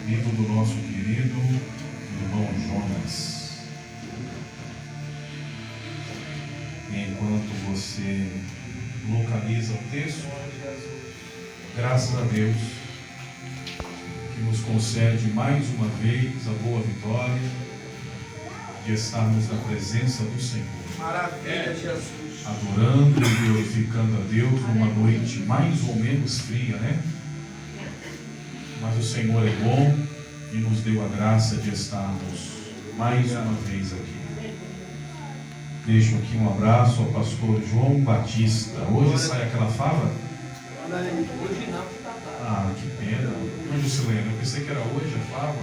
livro do nosso querido irmão Jonas. Enquanto você localiza o texto, graças a Deus que nos concede mais uma vez a boa vitória de estarmos na presença do Senhor. Maravilha, Jesus. Adorando e glorificando a Deus numa noite mais ou menos fria, né? Mas o Senhor é bom e nos deu a graça de estarmos mais uma vez aqui. Deixo aqui um abraço ao pastor João Batista. Hoje sai aquela fava? Hoje não. Ah, que pena. Onde se lembra? Eu pensei que era hoje a fava.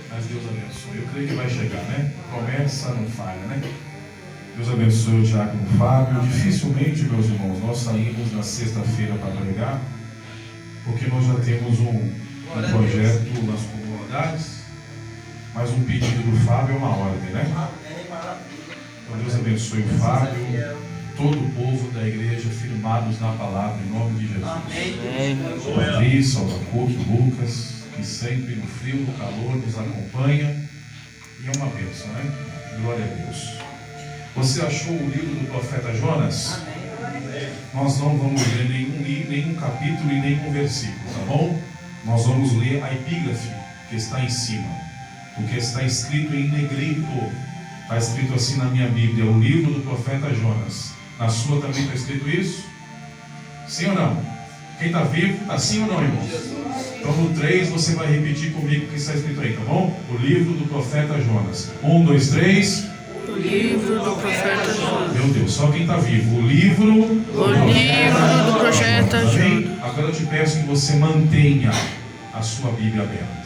Mas Deus abençoe. Eu creio que vai chegar, né? Promessa não falha, né? Deus abençoe o diácono Fábio. Dificilmente, meus irmãos, nós saímos na sexta-feira para pregar, porque nós já temos um projeto nas comunidades, mas um pedido do Fábio é uma ordem, né? Então Deus abençoe o Fábio, todo o povo da igreja firmados na palavra, em nome de Jesus. Amém. Patrícia, Albacuque, Lucas, que sempre no frio, no calor nos acompanha, e é uma bênção, né? Glória a Deus. Você achou o livro do profeta Jonas? Amém. Nós não vamos ler nenhum capítulo e nenhum versículo, tá bom? Nós vamos ler a epígrafe que está em cima, o que está escrito em negrito. Está escrito assim na minha Bíblia, o livro do profeta Jonas. Na sua também está escrito isso? Sim ou não? Quem está vivo, está sim ou não, irmãos? Então no 3 você vai repetir comigo o que está escrito aí, tá bom? O livro do profeta Jonas. 1, 2, 3. O livro do profeta Jonas. Meu Deus, só quem está vivo. O livro do profeta Jonas. Agora eu te peço que você mantenha a sua Bíblia aberta.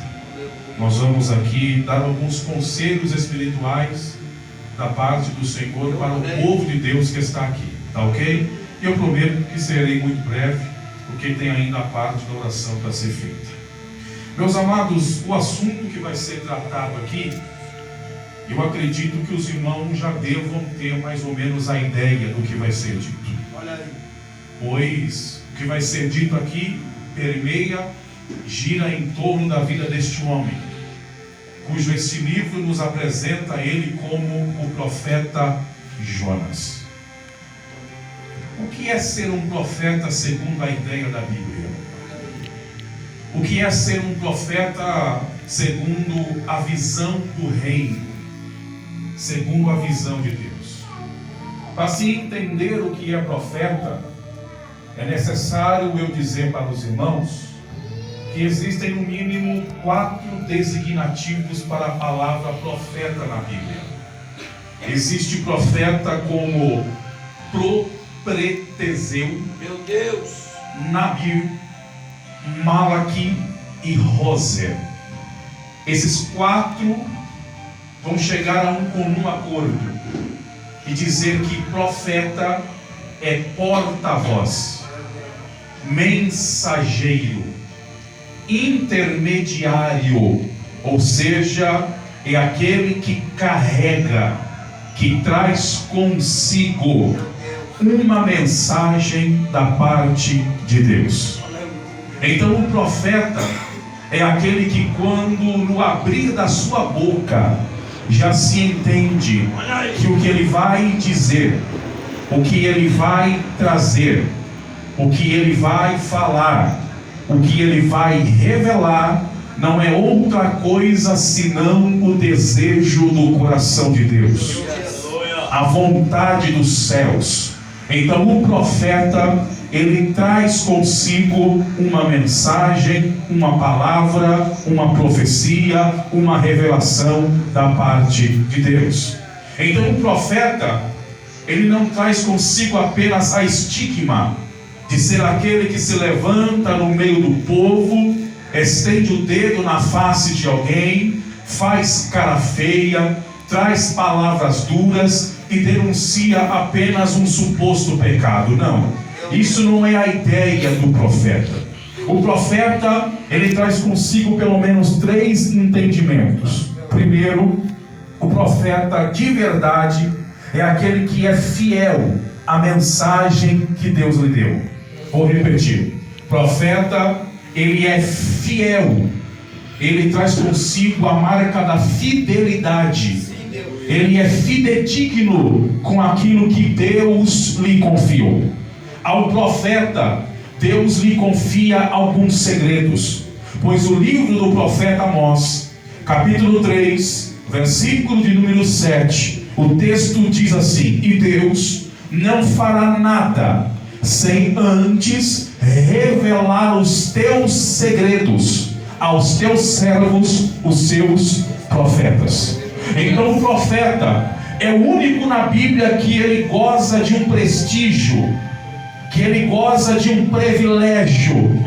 Nós vamos aqui dar alguns conselhos espirituais da parte do Senhor para o povo de Deus que está aqui, tá ok? E eu prometo que serei muito breve, porque tem ainda a parte da oração para ser feita. Meus amados, o assunto que vai ser tratado aqui, eu acredito que os irmãos já devam ter mais ou menos a ideia do que vai ser dito. Olha aí. Pois o que vai ser dito aqui permeia, gira em torno da vida deste homem, cujo esse livro nos apresenta ele como o profeta Jonas. O que é ser um profeta segundo a ideia da Bíblia? O que é ser um profeta segundo a visão do reino? Segundo a visão de Deus. Para se entender o que é profeta, é necessário eu dizer para os irmãos que existem no mínimo 4 designativos para a palavra profeta na Bíblia. Existe profeta como Propretezeu, Meu Deus. Nabir, Malaque e Roser. Esses 4 vão chegar a um comum acordo e dizer que profeta é porta-voz, mensageiro, intermediário, ou seja, é aquele que carrega, que traz consigo uma mensagem da parte de Deus. Então o profeta é aquele que, quando no abrir da sua boca, já se entende que o que ele vai dizer, o que ele vai trazer, o que ele vai falar, o que ele vai revelar, não é outra coisa senão o desejo do coração de Deus, a vontade dos céus. Então o profeta, ele traz consigo uma mensagem, uma palavra, uma profecia, uma revelação da parte de Deus. Então o profeta, ele não traz consigo apenas a estigma de ser aquele que se levanta no meio do povo, estende o dedo na face de alguém, faz cara feia, traz palavras duras e denuncia apenas um suposto pecado. Não, isso não é a ideia do profeta. O profeta, ele traz consigo pelo menos 3 entendimentos. Primeiro, o profeta de verdade é aquele que é fiel à mensagem que Deus lhe deu. Vou repetir: profeta ele é fiel. Ele traz consigo a marca da fidelidade. Ele é fidedigno com aquilo que Deus lhe confiou. Ao profeta, Deus lhe confia alguns segredos, pois o livro do profeta Amós, capítulo 3, versículo de número 7, o texto diz assim: e Deus não fará nada sem antes revelar os teus segredos aos teus servos, os seus profetas. Então o profeta é o único na Bíblia que ele goza de um prestígio, que ele goza de um privilégio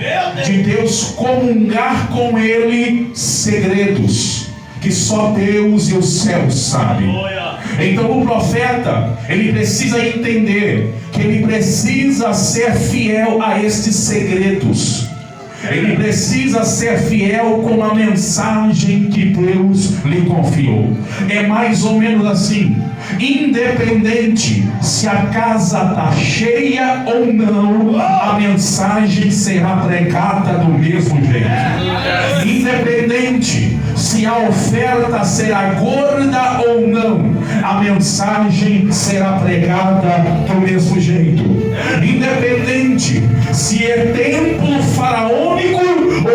de Deus comungar com ele segredos que só Deus e os céus sabem. Então o profeta, ele precisa entender que ele precisa ser fiel a estes segredos. Ele precisa ser fiel com a mensagem que Deus lhe confiou. É mais ou menos assim: independente se a casa está cheia ou não, a mensagem será pregada do mesmo jeito. Independente se a oferta será gorda ou não, a mensagem será pregada do mesmo jeito. Independente se é templo faraônico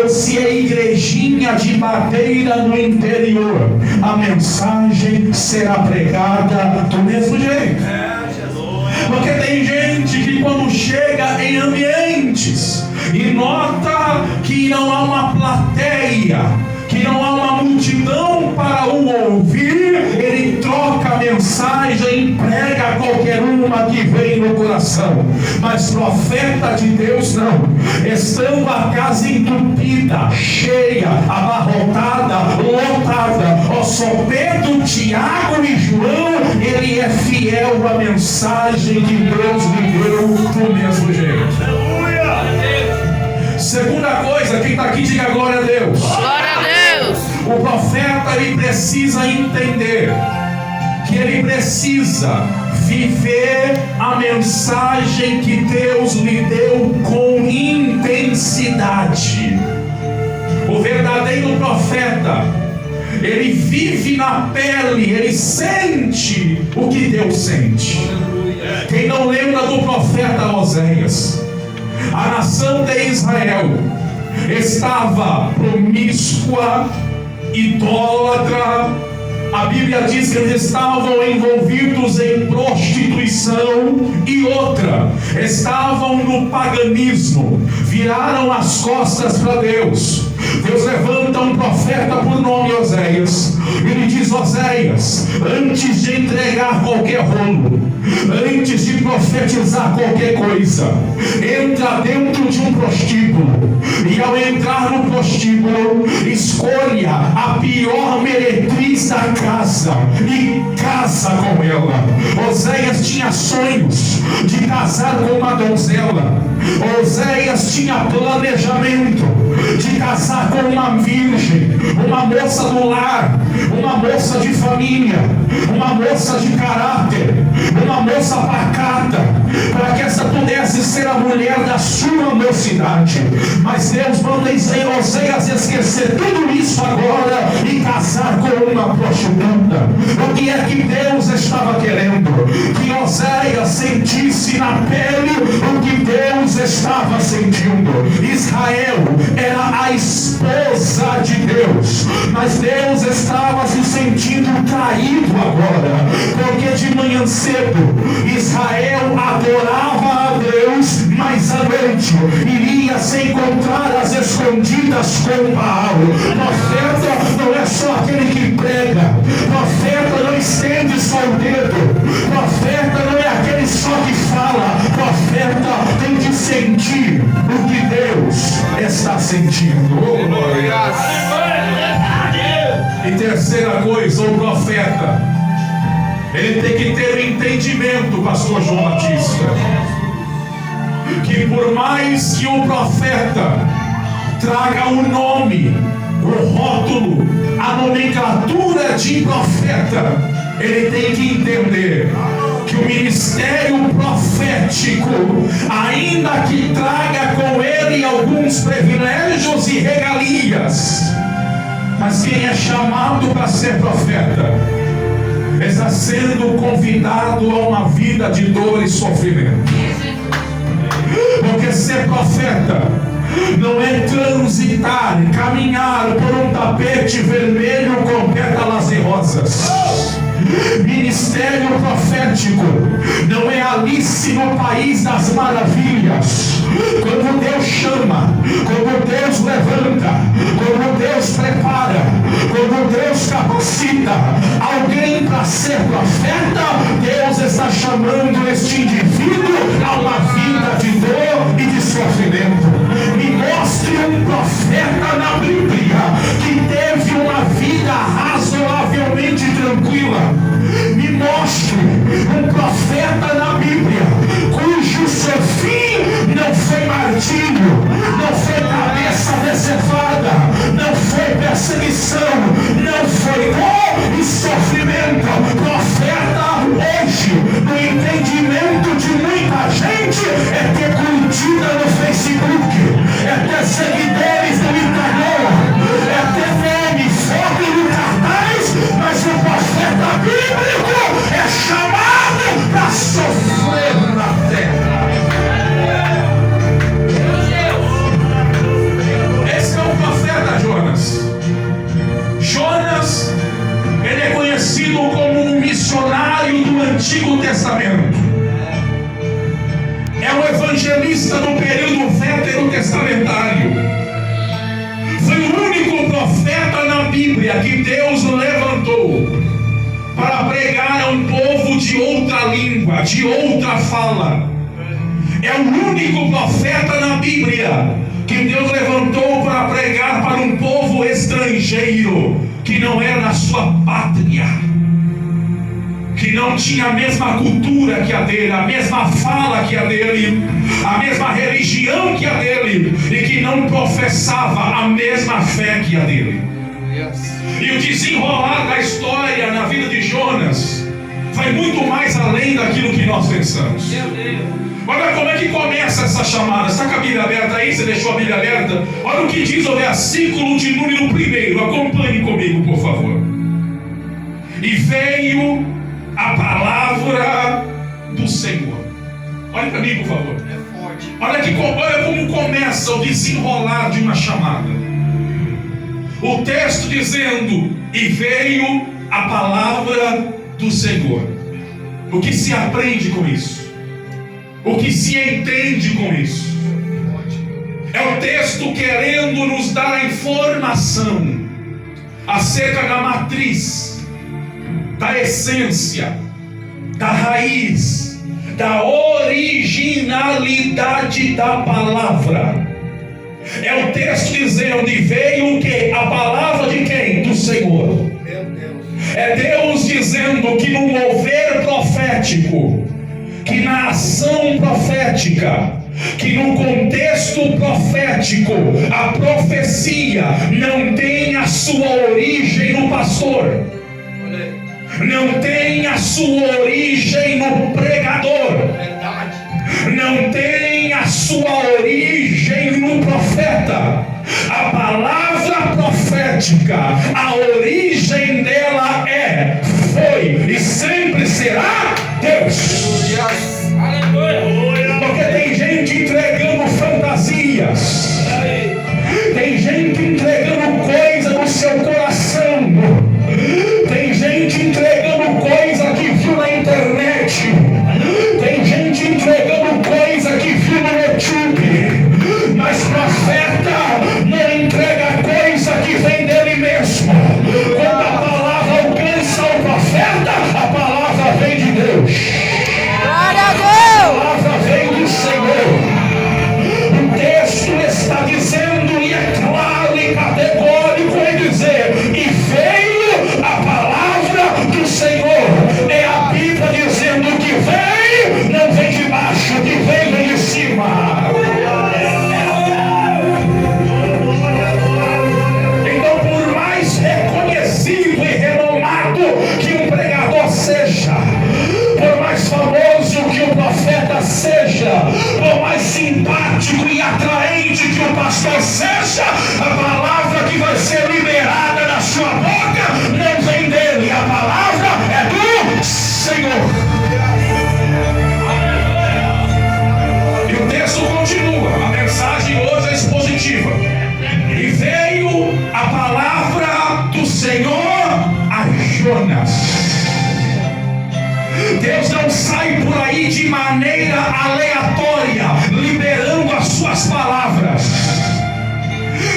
ou se é igrejinha de madeira no interior, a mensagem será pregada do mesmo jeito. Porque tem gente que quando chega em ambientes e nota que não há uma plateia, que não há uma multidão para o ouvir, ele troca a mensagem e prega qualquer uma que vem no coração. Mas profeta de Deus não. Estando a casa entupida, cheia, abarrotada, lotada, ó, só Pedro, Tiago e João, ele é fiel à mensagem que Deus lhe deu do mesmo jeito. Segunda coisa, quem está aqui diga glória a Deus. Glória a Deus. O profeta, ele precisa entender que ele precisa viver a mensagem que Deus lhe deu com intensidade. O verdadeiro profeta, ele vive na pele, ele sente o que Deus sente. Quem não lembra do profeta Oséias? A nação de Israel estava promíscua, idólatra. A Bíblia diz que eles estavam envolvidos em prostituição e outra, estavam no paganismo, viraram as costas para Deus. Deus levanta um profeta por nome Oséias. Ele diz: Oséias, antes de entregar qualquer rolo, antes de profetizar qualquer coisa, entra dentro de um prostíbulo, e ao entrar no prostíbulo, escolha a pior meretriz da casa e casa com ela. Oséias tinha sonhos de casar com uma donzela. Oséias tinha planejamento de casar com uma virgem, uma moça do lar, uma moça de família, uma moça de caráter, uma moça pacata, para que essa pudesse ser a mulher da sua mocidade. Mas Deus manda Oséias esquecer tudo isso agora e casar com uma prostituta. O que é que Deus estava querendo? Que Oséias sentisse na pele o que Deus estava sentindo. Israel era a esposa de Deus, mas Deus estava se sentindo traído agora, porque de manhã cedo Israel adorava a Deus, mas à noite iria se encontrar às escondidas com Baal. Profeta não é só aquele que prega, profeta não estende só o dedo, profeta não é aquele só que fala, profeta tem de sentir o que Deus está sentindo. E terceira coisa, o profeta, ele tem que ter o entendimento, pastor João Batista, que por mais que o profeta traga o nome, o rótulo, a nomenclatura de profeta, ele tem que entender que o ministério profético, ainda que traga com ele alguns privilégios e regalias, mas quem é chamado para ser profeta está sendo convidado a uma vida de dor e sofrimento. Porque ser profeta não é transitar, caminhar por um tapete vermelho com pétalas de rosas. Ministério profético não é Alice no País das Maravilhas. Quando Deus chama, quando Deus levanta, quando Deus prepara, quando Deus capacita alguém para ser profeta, Deus está chamando este indivíduo a uma vida de dor e de sofrimento. Me mostre um profeta na Bíblia que teve uma vida razoavelmente tranquila. Me mostre um profeta na Bíblia cujo seu fim não foi martírio, não foi cabeça descevada, não foi perseguição, não foi dor e sofrimento. Profeta hoje, no entendimento de muita gente, é ter curtida no Facebook, é ter seguidores no Instagram, é ter nome forte no cartaz, mas o profeta bíblico é chamado para sofrer na terra. Esse é o profeta Jonas. Jonas, ele é conhecido como um missionário do Antigo Testamento. É um evangelista do período veterotestamentário. Foi o único profeta na Bíblia que Deus levantou para pregar a um povo de outra língua, de outra fala. É o único profeta na Bíblia que Deus levantou para pregar para um povo estrangeiro, que não era da sua pátria, que não tinha a mesma cultura que a dele, a mesma fala que a dele, a mesma religião que a dele, e que não professava a mesma fé que a dele. E o desenrolar da história na vida de Jonas vai muito mais além daquilo que nós pensamos. Olha como é que começa essa chamada. Está com a Bíblia aberta aí? Você deixou a Bíblia aberta? Olha o que diz o versículo de número 1. Acompanhe comigo, por favor. E veio a palavra do Senhor. Olha para mim, por favor. Olha como começa o desenrolar de uma chamada. O texto dizendo: e veio a palavra do Senhor. O que se aprende com isso? O que se entende com isso? É o texto querendo nos dar a informação acerca da matriz, da essência, da raiz, da originalidade da palavra. É o texto dizendo: e veio o que? A palavra de quem? Do Senhor. É Deus dizendo que no mover profético, que na ação profética, que no contexto profético, a profecia não tem a sua origem no pastor, não tem a sua origem no pregador, não tem a sua origem no profeta. A palavra profética, a origem dela foi e sempre será Deus. Porque tem gente entregando fantasias, tem gente entregando coisa no seu coração, tem gente entregando coisa que viu na internet, tem gente entregando coisa que viu no YouTube, mas profeta não entrega coisa que vem dele mesmo. Quando a palavra alcança o profeta, a palavra vem de Deus. A palavra vem do Senhor. O texto está Ou seja, a palavra que vai ser liberada da sua boca não vem dele, a palavra é do Senhor. E o texto continua, a mensagem hoje é expositiva. E veio a palavra do Senhor a Jonas. Deus não sai por aí de maneira aleatória, liberando as suas palavras.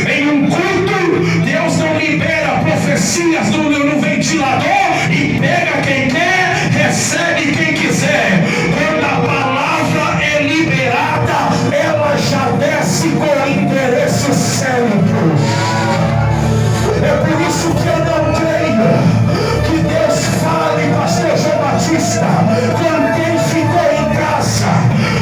Em um culto, Deus não libera profecias no ventilador e pega quem quer, recebe quem quiser. Quando a palavra é liberada, ela já desce com endereço certo. É por isso que eu não creio que Deus fale, pastor João Batista, com quem ficou em casa,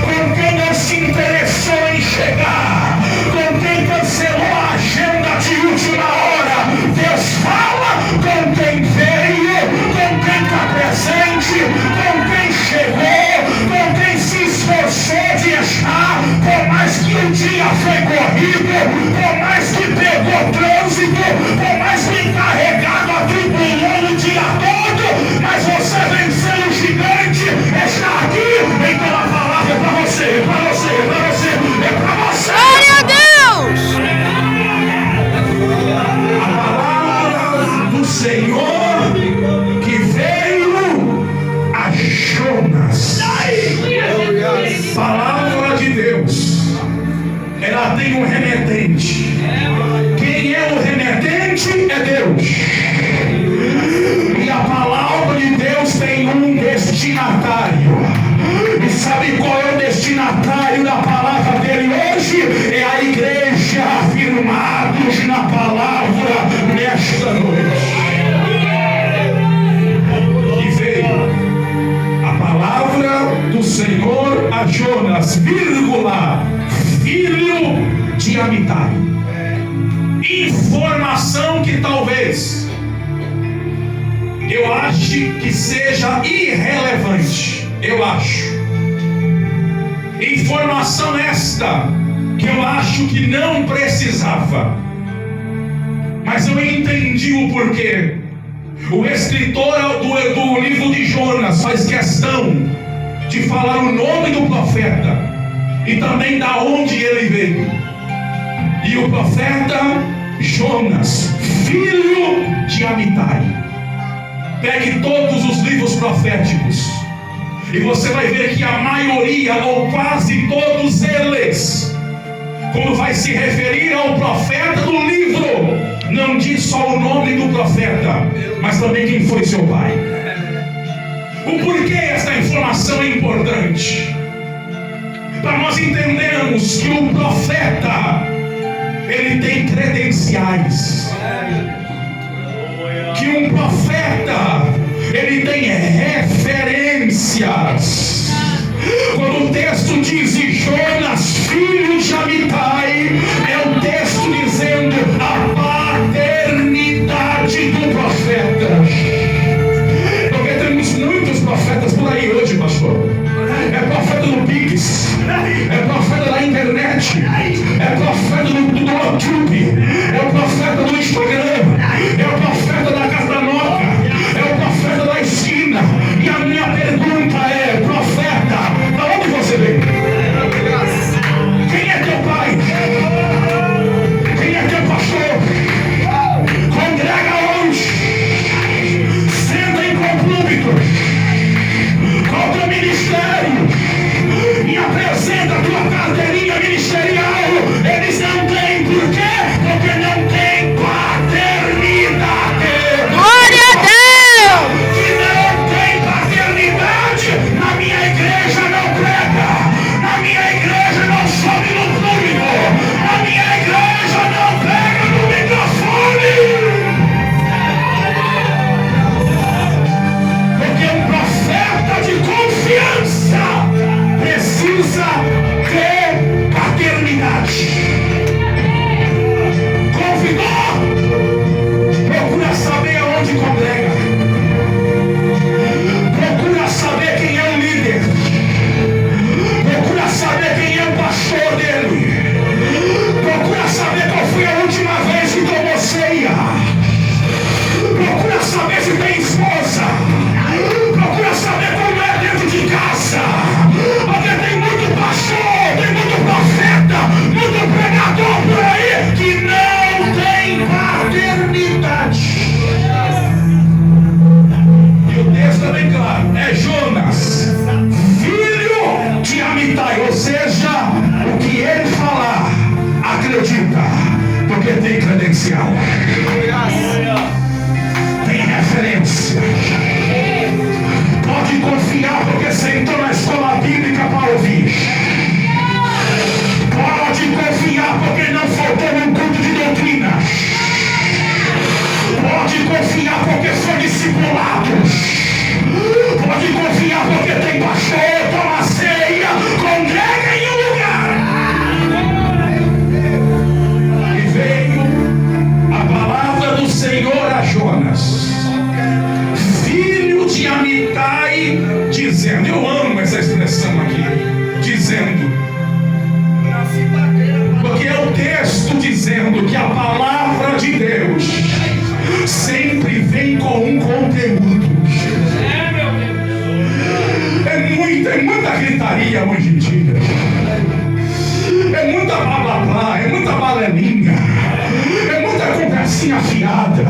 com quem não se interessou em chegar, com quem cancelou a agenda de última hora. Deus fala com quem veio, com quem está presente, com quem chegou, com quem se esforçou de estar, por mais que o dia foi corrido, por mais que pegou trânsito, por mais que carregado, atribulando o dia todo, mas você venceu o gigante, está aqui. Então a palavra é para você, é para você, é para você, é para você. Glória a Deus! A palavra do Senhor que veio a Jonas. Palavra de Deus, ela tem um remetente. Quem é o remetente é Deus. E a palavra de Deus tem um destinatário. E sabe qual é o destinatário da palavra dele hoje? É a igreja, afirmados na palavra nesta noite. E veio a palavra do Senhor a Jonas, vírgula, filho de Amitai. Informação que talvez eu ache que seja irrelevante. Eu acho. Informação esta que eu acho que não precisava. Mas eu entendi o porquê. O escritor do livro de Jonas faz questão de falar o nome do profeta e também da onde ele veio. E o profeta Jonas, filho de Amitai. Pegue todos os livros proféticos e você vai ver que a maioria, ou quase todos eles, quando vai se referir ao profeta do livro, não diz só o nome do profeta, mas também quem foi seu pai. O porquê essa informação é importante? Para nós entendermos que o profeta, ele tem credenciais. Que um profeta, ele tem referências. Quando o texto diz Jonas, filho de Amitai, é o texto dizendo a paternidade do profeta. Porque temos muitos profetas por aí hoje, pastor. É profeta do Pix, é profeta da internet, é profeta do YouTube, é o profeta do Instagram, é o profeta da casa da nota, é o profeta da esquina. E a minha pergunta é: profeta, da onde você veio? Quem é teu pai? tem credencial, tem referência. Pode confiar porque sentou na escola bíblica para ouvir. Pode confiar porque não faltou num culto de doutrina. Pode confiar porque foi discipulado. Pode confiar porque tem pastor, toma ceia, congrega em um lugar. E veio a palavra do Senhor a Jonas, filho de Amitai, dizendo, eu amo essa expressão aqui, dizendo, porque é o texto dizendo que a palavra de Deus sempre vem com um conteúdo. É muita gritaria hoje em dia. É muita blá blá blá, é muita balelinha. É muita conversinha fiada.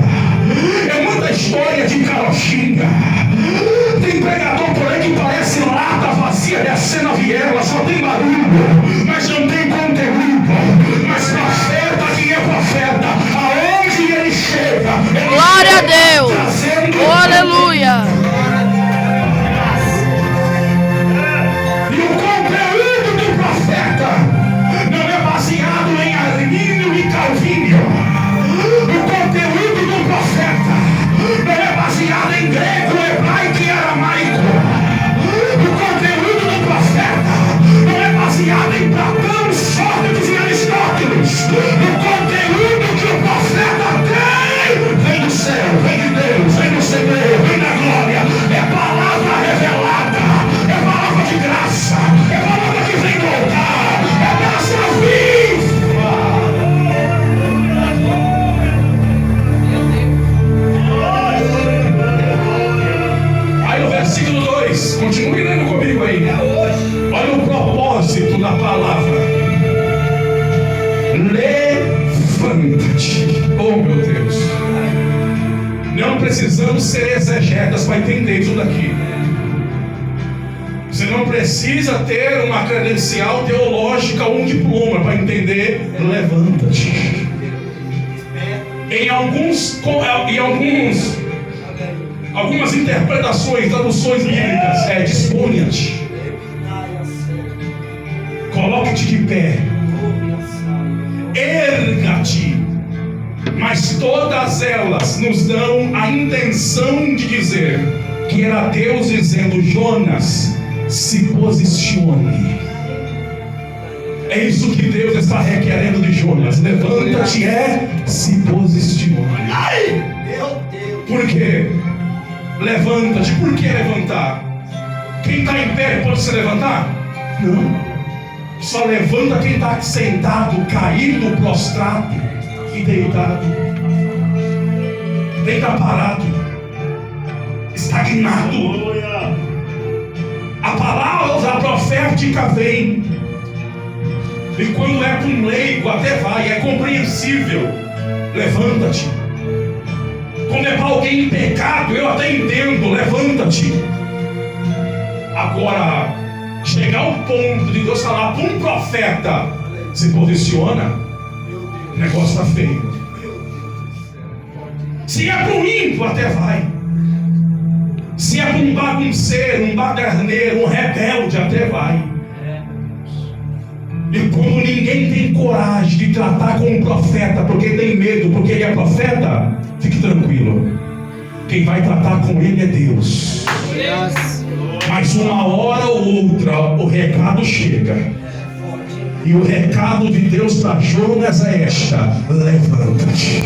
É muita história de carochinha. Tem pregador por aí que parece lata vazia descendo a viela, só tem barulho, mas não tem conteúdo. Mas profeta que é profeta, aonde ele chega, ele Glória chega a Deus. trazendo Aleluia. E o conteúdo do profeta não é baseado em Armínio e Calvínio. O conteúdo do profeta não é baseado em grego, hebraico e aramaico. O conteúdo do profeta não é baseado em Platão, Sócrates e Aristóteles. O conteúdo que o profeta tem vem do céu, vem de Deus, vem do Senhor, vem da glória. É palavra revelada, é palavra de graça, é palavra que vem do altar, é graça viva. Aí no versículo 2, continue lendo comigo aí. Olha o propósito da palavra. Levanta-te. Oh meu Deus. Não precisamos ser exegetas para entender isso daqui. Você não precisa ter uma credencial teológica ou um diploma para entender. Levanta-te. Algumas interpretações, traduções bíblicas, disponha-te. Coloque-te de pé. Erga-te. Mas todas elas nos dão a intenção de dizer que era Deus dizendo, Jonas, se posicione. É isso que Deus está requerendo de Jonas. Levanta-te, se posicione. Ai! Por quê? Levanta-te. Por que levantar? Quem está em pé pode se levantar? Não. Só levanta quem está sentado, caído, prostrado e deitado. Quem está parado, estagnado. A palavra profética vem. E quando é para um leigo, até vai, é compreensível. Levanta-te. Quando é para alguém em pecado, eu até entendo. Levanta-te. Agora, chegar ao ponto de Deus falar para um profeta, se posiciona, o negócio está feio. Se é para um ímpio, até vai. Se é para um bagunceiro, um baderneiro, um rebelde, até vai. E quando ninguém tem coragem de tratar com um profeta, porque tem medo, porque ele é profeta, fique tranquilo. Quem vai tratar com ele é Deus. Mas uma hora ou outra o recado chega. E o recado de Deus para Jonas é esta: levanta-te.